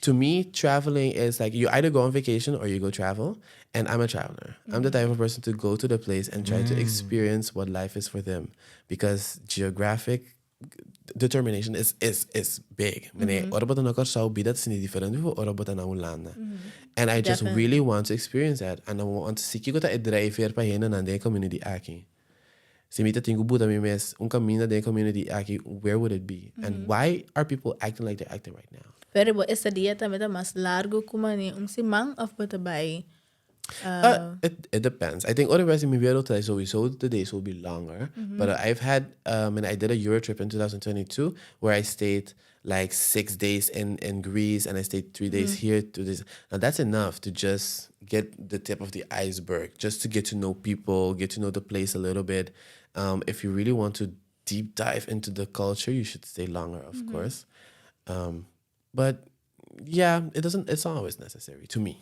to me, traveling is like you either go on vacation or you go travel. And I'm a traveler. I'm the type of person to go to the place and try to experience what life is for them, because geographic determination is big. Ora bota na korsau bidat sini diferente vo ora bota na ulanda. And I just really want to experience that. And I want to see que gota e driver pa hena na de community aqui. Se me tinha buta me mes caminho de community aqui, where would it be? And why are people acting like they're acting right now? Pero essa dieta meta mas largo como ni simang of batabay. It depends. I think otherwise in my wereld sowieso the days will be longer. But I've had and I did a Euro trip in 2022 where I stayed like 6 days in Greece and I stayed 3 days here, 2 days. Now that's enough to just get the tip of the iceberg, just to get to know people, get to know the place a little bit. If you really want to deep dive into the culture, you should stay longer, of course. But yeah, it's not always necessary to me.